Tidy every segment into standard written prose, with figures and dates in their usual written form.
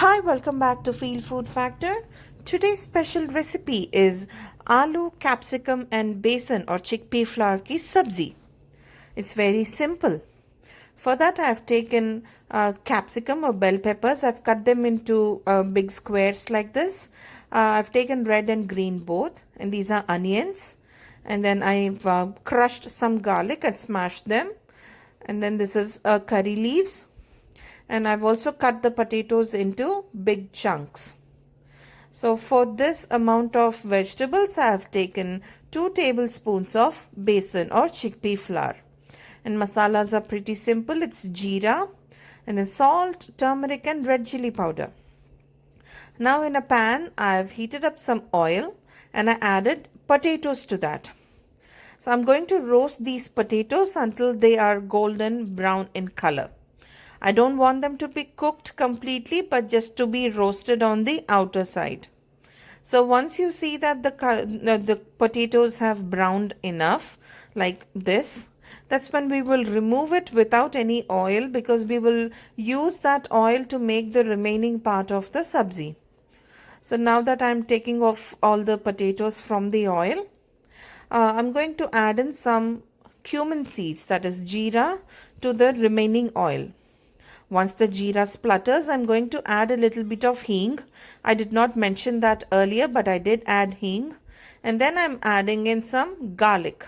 Hi, welcome back to Feel Food Factor. Today's special recipe is aloo, capsicum and besan or chickpea flour ki subzi. It's very simple. For that I have taken capsicum or bell peppers. I've cut them into big squares like this. I've taken red and green both, and these are onions. And then I've crushed some garlic and smashed them. And then this is curry leaves, and I've also cut the potatoes into big chunks. So for this amount of vegetables, I have taken 2 tablespoons of besan or chickpea flour. And masalas are pretty simple. It's jeera and then salt, turmeric and red chili powder. Now in a pan, I have heated up some oil and I added potatoes to that. So I'm going to roast these potatoes until they are golden brown in color. I don't want them to be cooked completely, but just to be roasted on the outer side. So once you see that the potatoes have browned enough like this, that's when we will remove it without any oil, because we will use that oil to make the remaining part of the subzi. So now that I'm taking off all the potatoes from the oil, I'm going to add in some cumin seeds, that is jeera, to the remaining oil. Once the jeera splutters, I'm going to add a little bit of hing. I did not mention that earlier, but I did add hing. And then I'm adding in some garlic.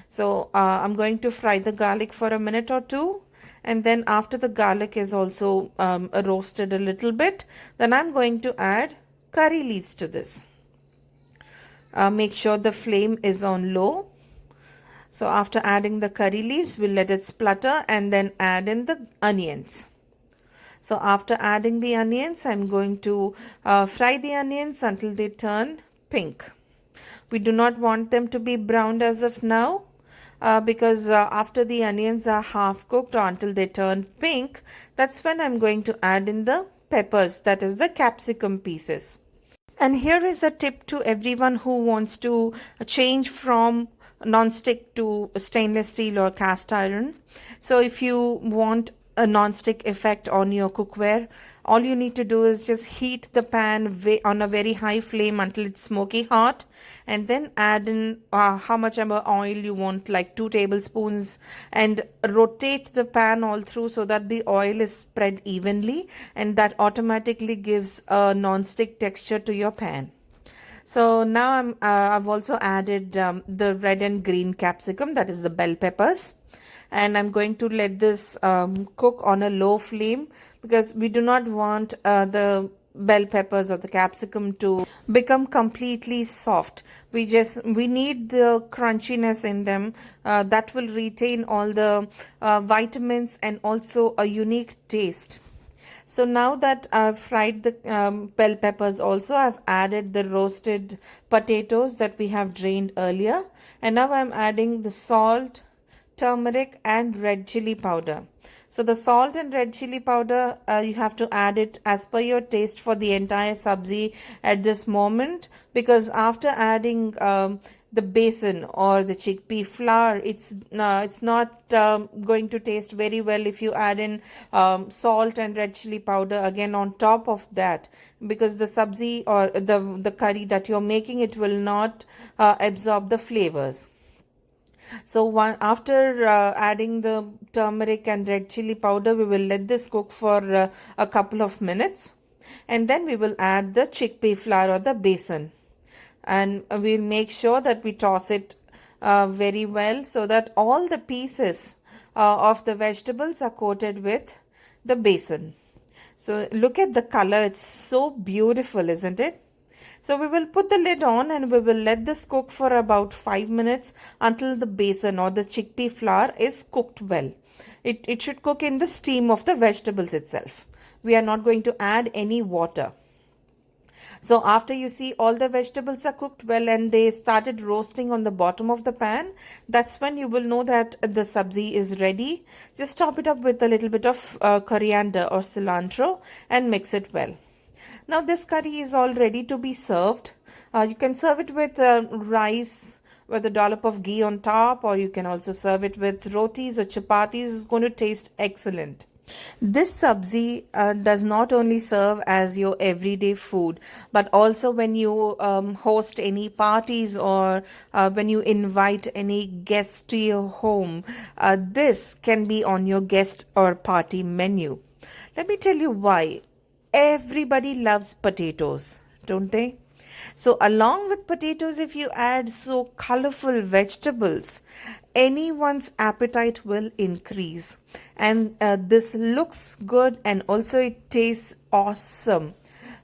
So I'm going to fry the garlic for a minute or two. And then after the garlic is also roasted a little bit, then I'm going to add curry leaves to this. Make sure the flame is on low. So after adding the curry leaves, we'll let it splutter and then add in the onions. So after adding the onions, I'm going to fry the onions until they turn pink. We do not want them to be browned as of now, because after the onions are half cooked or until they turn pink, that's when I'm going to add in the peppers, that is the capsicum pieces. And here is a tip to everyone who wants to change from non-stick to stainless steel or cast iron. So if you want a non-stick effect on your cookware, all you need to do is just heat the pan on a very high flame until it's smoky hot, and then add in how much ever oil you want, like 2 tablespoons, and rotate the pan all through so that the oil is spread evenly, and that automatically gives a non-stick texture to your pan. So now I've also added the red and green capsicum, that is the bell peppers, and I'm going to let this cook on a low flame, because we do not want the bell peppers or the capsicum to become completely soft. We need the crunchiness in them that will retain all the vitamins and also a unique taste. So now that I've fried the bell peppers, also I've added the roasted potatoes that we have drained earlier, and now I'm adding the salt, turmeric and red chili powder. So the salt and red chili powder, you have to add it as per your taste for the entire sabzi at this moment, because after adding the besan or the chickpea flour, it's not going to taste very well if you add in salt and red chili powder again on top of that, because the sabzi or the curry that you're making, it will not absorb the flavors. So after adding the turmeric and red chili powder, we will let this cook for a couple of minutes, and then we will add the chickpea flour or the besan, and we'll make sure that we toss it very well so that all the pieces of the vegetables are coated with the besan. So look at the color, it's so beautiful, isn't it? So we will put the lid on and we will let this cook for about 5 minutes until the besan or the chickpea flour is cooked well. It should cook in the steam of the vegetables itself. We are not going to add any water. So after you see all the vegetables are cooked well and they started roasting on the bottom of the pan, that's when you will know that the sabzi is ready. Just top it up with a little bit of coriander or cilantro and mix it well. Now this curry is all ready to be served. You can serve it with rice with a dollop of ghee on top, or you can also serve it with rotis or chapatis. It's going to taste excellent. This sabzi does not only serve as your everyday food, but also when you host any parties or when you invite any guests to your home, this can be on your guest or party menu. Let me tell you why. Everybody loves potatoes, don't they? So, along with potatoes, if you add so colorful vegetables, anyone's appetite will increase. And this looks good and also it tastes awesome.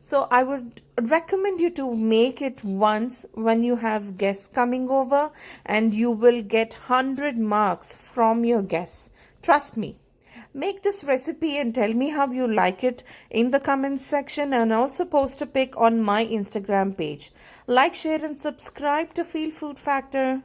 So, I would recommend you to make it once when you have guests coming over, and you will get 100 marks from your guests. Trust me. Make this recipe and tell me how you like it in the comments section, and also post a pic on my Instagram page. Like, share and subscribe to Feel Food Factor.